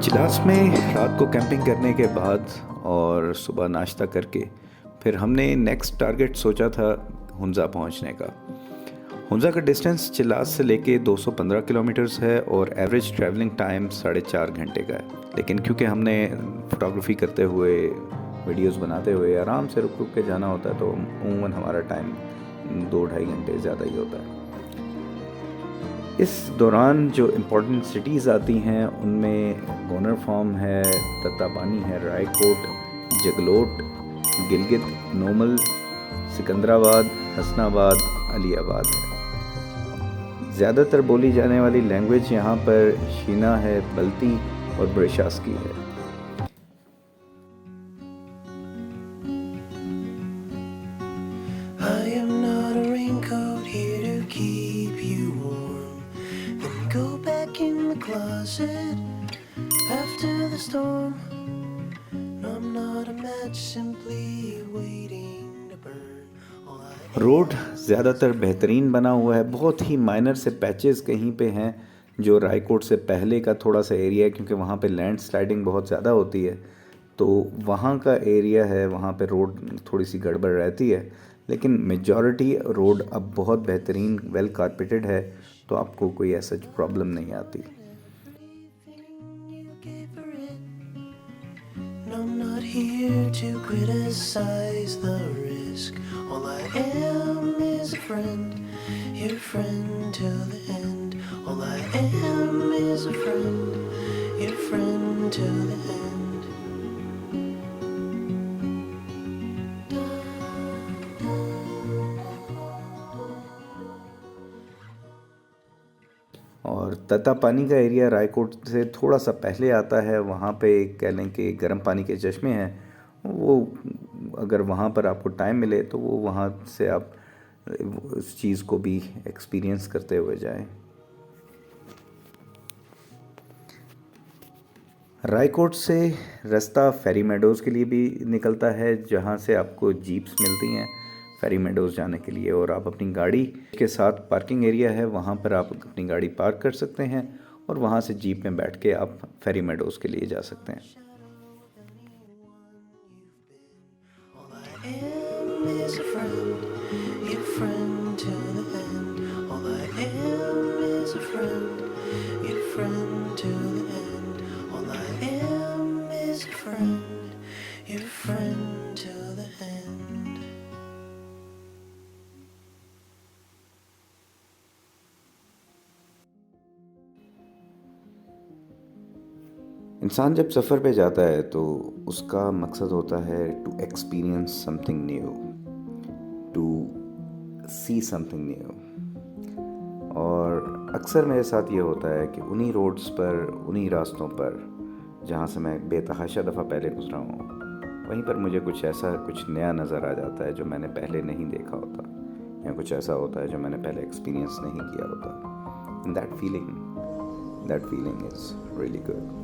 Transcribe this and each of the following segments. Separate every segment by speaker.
Speaker 1: चिलास में रात को कैंपिंग करने के बाद और सुबह नाश्ता करके फिर हमने नेक्स्ट टारगेट सोचा था हुंज़ा पहुंचने का। हुंज़ा का डिस्टेंस चिलास से लेके 215 किलोमीटर्स है और एवरेज ट्रैवलिंग टाइम 4.5 घंटे का है। लेकिन क्योंकि हमने फोटोग्राफी करते हुए वीडियोस बनाते हुए आराम से रुक रुक के जाना होता है तो अमूमन हमारा टाइम 2-2.5 घंटे ज़्यादा ही होता है। इस दौरान जो इम्पोर्टेंट सिटीज़ आती हैं उनमें गोनर फॉर्म है, तत्तापानी है, रायकोट, जगलोट, गिलगित, नोमल, सिकंदराबाद, हसनाबाद, अलीयाबाद है। ज़्यादातर बोली जाने वाली लैंग्वेज यहाँ पर शीना है, बल्ती और ब्रेशास्की है।
Speaker 2: I am not a raincoat here to keep you warm. Then go back in the closet after the storm. No, I'm not a match simply waiting to burn.
Speaker 1: Road ज़्यादातर बेहतरीन बना हुआ है, बहुत ही माइनर से पैचेस कहीं पे हैं जो रायकोट से पहले का थोड़ा सा एरिया है, क्योंकि वहाँ पे लैंड स्लाइडिंग बहुत ज़्यादा होती है तो वहाँ का एरिया है, वहाँ पे रोड थोड़ी सी गड़बड़ रहती है। लेकिन मेजॉरिटी रोड अब बहुत बेहतरीन वेल कारपेटेड है तो आपको कोई ऐसा प्रॉब्लम नहीं आती।
Speaker 2: No, I'm not here to criticize the risk. All I am is a friend, your friend till the end. All I am is a friend, your friend till the end.
Speaker 1: और तत्तापानी का area Raikot से थोड़ा सा पहले आता है, वहाँ पे कह लें कि गर्म पानी के चश्मे हैं। वो अगर वहाँ पर आपको टाइम मिले तो वो वहाँ से आप उस चीज़ को भी एक्सपीरियंस करते हुए जाएं। रायकोट से रास्ता फेरी मेडोज़ के लिए भी निकलता है, जहाँ से आपको जीप्स मिलती हैं फेरी मेडोज़ जाने के लिए, और आप अपनी गाड़ी के साथ पार्किंग एरिया है, वहाँ पर आप अपनी गाड़ी पार्क कर सकते हैं और वहाँ से जीप में बैठ के आप फेरी मेडोज़ के लिए जा सकते हैं।
Speaker 2: All I am is a friend, your friend till the end. All I am is a friend, your friend till the end. All I am is a friend, your friend till the end.
Speaker 1: इंसान जब सफ़र पे जाता है तो उसका मकसद होता है to experience something new, to see something new. और अक्सर मेरे साथ ये होता है कि उन्हीं रोड्स पर, उन्हीं रास्तों पर जहाँ से मैं बेतहाशा दफ़ा पहले गुजरा हूँ, वहीं पर मुझे कुछ नया नज़र आ जाता है जो मैंने पहले नहीं देखा होता, या कुछ ऐसा होता है जो मैंने पहले एक्सपीरियंस नहीं किया होता। And that feeling is really good.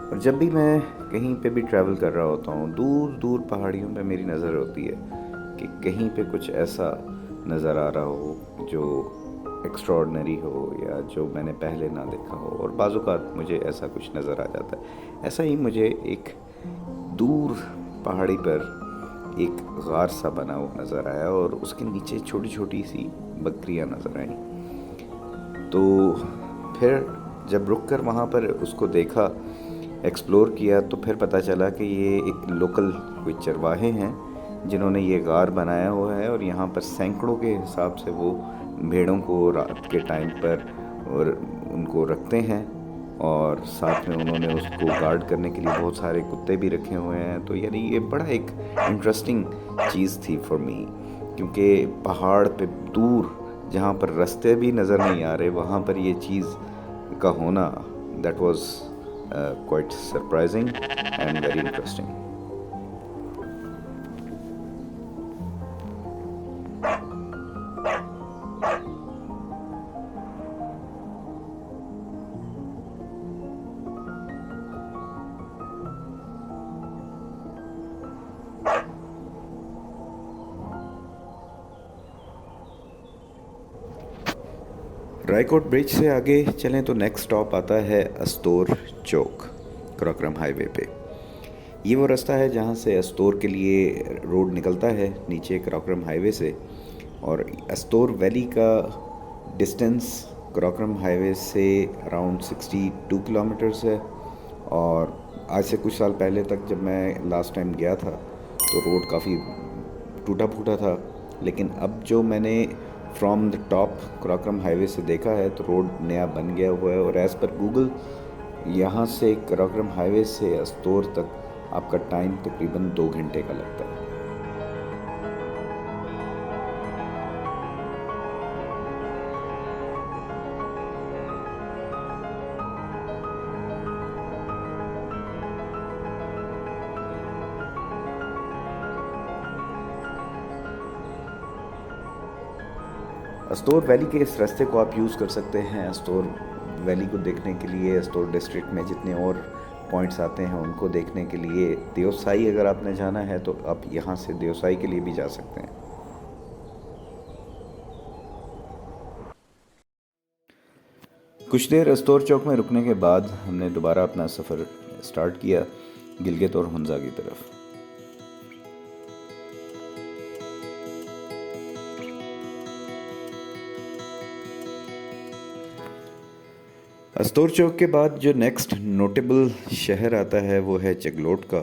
Speaker 1: और जब भी मैं कहीं पे भी ट्रैवल कर रहा होता हूँ, दूर दूर पहाड़ियों पे मेरी नज़र होती है कि कहीं पे कुछ ऐसा नज़र आ रहा हो जो एक्स्ट्रॉर्डनरी हो या जो मैंने पहले ना देखा हो, और बाज़-औक़ात मुझे ऐसा कुछ नज़र आ जाता है। ऐसा ही मुझे एक दूर पहाड़ी पर एक गार सा बना हुआ नज़र आया और उसके नीचे छोटी छोटी सी बकरियाँ नज़र आईं। तो फिर जब रुक कर वहाँ पर उसको देखा, एक्सप्लोर किया, तो फिर पता चला कि ये एक लोकल कोई चरवाहे हैं जिन्होंने ये गार बनाया हुआ है और यहाँ पर सैकड़ों के हिसाब से वो भेड़ों को रात के टाइम पर और उनको रखते हैं, और साथ में उन्होंने उसको गार्ड करने के लिए बहुत सारे कुत्ते भी रखे हुए हैं। तो यानी ये बड़ा एक इंटरेस्टिंग चीज़ थी फॉर मी, क्योंकि पहाड़ पे दूर जहाँ पर रास्ते भी नज़र नहीं आ रहे, वहाँ पर ये चीज़ का होना, that was quite surprising and very interesting. Raikot bridge से आगे चलें तो नेक्स्ट स्टॉप आता है अस्तोर चौक, क्रॉकरम हाईवे पे। ये वो रास्ता है जहाँ से अस्तोर के लिए रोड निकलता है नीचे क्रॉकरम हाईवे से, और अस्तोर वैली का डिस्टेंस क्रॉकरम हाईवे से अराउंड 62 किलोमीटर्स है। और आज से कुछ साल पहले तक जब मैं लास्ट टाइम गया था तो रोड काफ़ी टूटा फूटा था, लेकिन अब जो मैंने फ्रॉम द टॉप क्रॉकरम हाईवे से देखा है तो रोड नया बन गया हुआ है। और एज़ पर गूगल यहाँ से क्रॉकरम हाईवे से अस्तोर तक आपका टाइम तकरीबन 2 घंटे का लगता है। अस्तोर वैली के इस रास्ते को आप यूज़ कर सकते हैं अस्तोर वैली को देखने के लिए। अस्तोर डिस्ट्रिक्ट में जितने और पॉइंट्स आते हैं उनको देखने के लिए। देवसाई अगर आपने जाना है तो आप यहाँ से देवसाई के लिए भी जा सकते हैं। कुछ देर अस्तोर चौक में रुकने के बाद हमने दोबारा अपना सफ़र स्टार्ट किया गिलगित और हुंजा की तरफ। अस्तोर चौक के बाद जो नेक्स्ट नोटेबल शहर आता है वो है चगलोट का,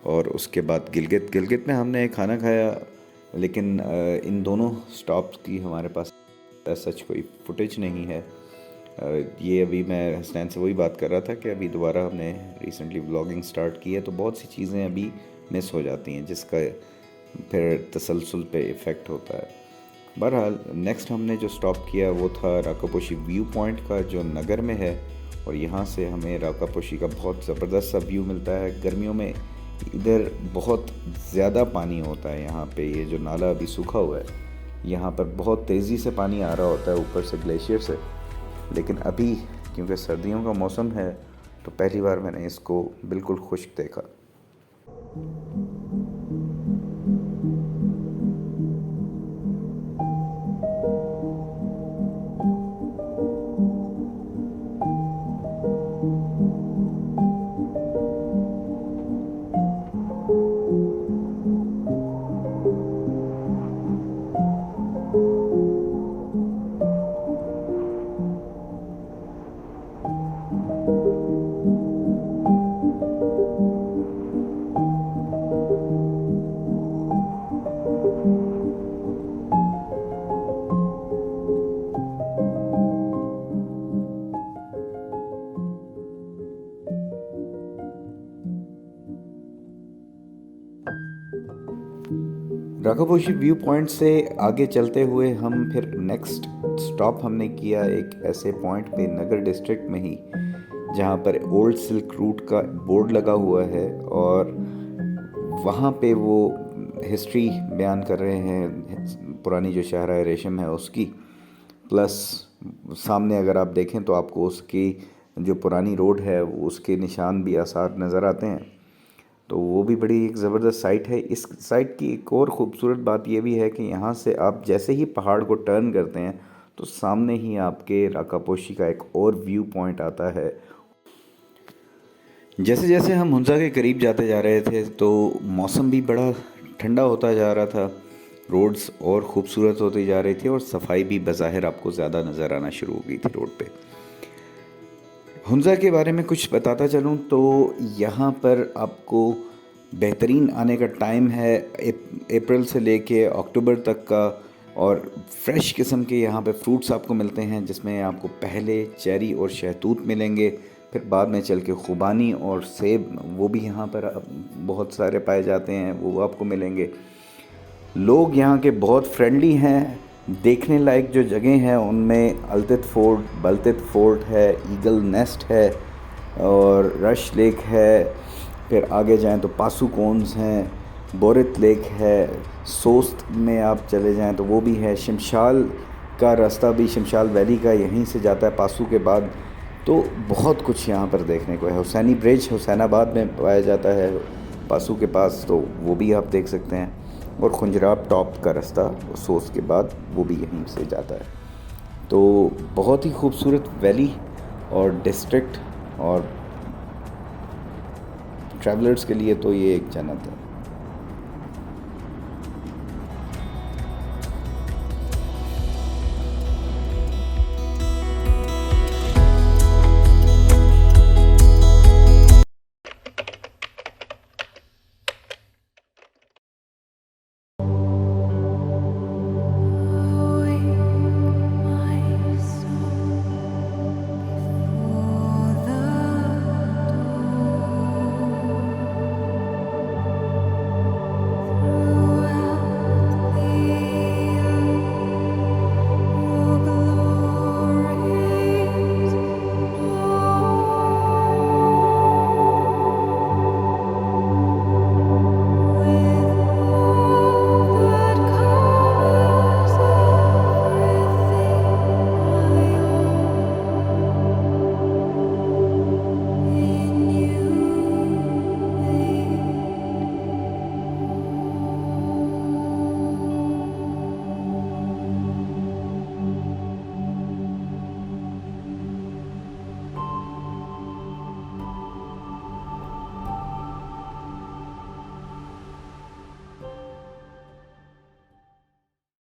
Speaker 1: और उसके बाद गिलगित। गिलगित में हमने खाना खाया, लेकिन इन दोनों स्टॉप्स की हमारे पास सच कोई फुटेज नहीं है। ये अभी मैं हसनैन से वही बात कर रहा था कि अभी दोबारा हमने रिसेंटली व्लॉगिंग स्टार्ट की है तो बहुत सी चीज़ें अभी मिस हो जाती हैं, जिसका फिर तसलसल पे इफ़ेक्ट होता है। बहरहाल नेक्स्ट हमने जो स्टॉप किया वो था राकापोशी व्यू पॉइंट का, जो नगर में है, और यहाँ से हमें राकापोशी का बहुत ज़बरदस्त सा व्यू मिलता है। गर्मियों में इधर बहुत ज़्यादा पानी होता है यहाँ पे। ये जो नाला अभी सूखा हुआ है, यहाँ पर बहुत तेज़ी से पानी आ रहा होता है ऊपर से ग्लेशियर से, लेकिन अभी क्योंकि सर्दियों का मौसम है तो पहली बार मैंने इसको बिल्कुल खुश्क देखा। राकापोशी व्यू पॉइंट से आगे चलते हुए हम फिर नेक्स्ट स्टॉप हमने किया एक ऐसे पॉइंट पे नगर डिस्ट्रिक्ट में ही जहाँ पर ओल्ड सिल्क रूट का बोर्ड लगा हुआ है, और वहाँ पे वो हिस्ट्री बयान कर रहे हैं पुरानी जो शाहराह रेशम है उसकी। प्लस सामने अगर आप देखें तो आपको उसकी जो पुरानी रोड है उसके निशान भी आसार नज़र आते हैं, तो वो भी बड़ी एक ज़बरदस्त साइट है। इस साइट की एक और ख़ूबसूरत बात ये भी है कि यहाँ से आप जैसे ही पहाड़ को टर्न करते हैं तो सामने ही आपके राकापोशी का एक और व्यू पॉइंट आता है। जैसे जैसे हम हुंजा के करीब जाते जा रहे थे तो मौसम भी बड़ा ठंडा होता जा रहा था, रोड्स और ख़ूबसूरत होती जा रही थी, और सफाई भी बज़ाहिर आपको ज़्यादा नज़र आना शुरू हो गई थी रोड पे। हुंजा के बारे में कुछ बताता चलूँ तो यहाँ पर आपको बेहतरीन आने का टाइम है अप्रैल से लेके अक्टूबर तक का, और फ्रेश किस्म के यहाँ पे फ्रूट्स आपको मिलते हैं, जिसमें आपको पहले चेरी और शहतूत मिलेंगे, फिर बाद में चल के खुबानी और सेब, वो भी यहाँ पर बहुत सारे पाए जाते हैं, वो आपको मिलेंगे। लोग यहाँ के बहुत फ्रेंडली हैं। देखने लायक जो जगह हैं उनमें अल्तित फोर्ट, बल्तित फोर्ट है, ईगल नेस्ट है और रश लेक है। फिर आगे जाएं तो पासू कोन्स हैं, बोरित लेक है, सोस्त में आप चले जाएं तो वो भी है। शमशाल का रास्ता भी शमशाल वैली का यहीं से जाता है पासू के बाद। तो बहुत कुछ यहाँ पर देखने को है। हुसैनी ब्रिज हुसैनाबाद में पाया जाता है पासू के पास, तो वो भी आप देख सकते हैं। और खुंजराब टॉप का रास्ता सोस के बाद वो भी यहीं से जाता है। तो बहुत ही खूबसूरत वैली और डिस्ट्रिक्ट, और ट्रैवलर्स के लिए तो ये एक जन्नत है।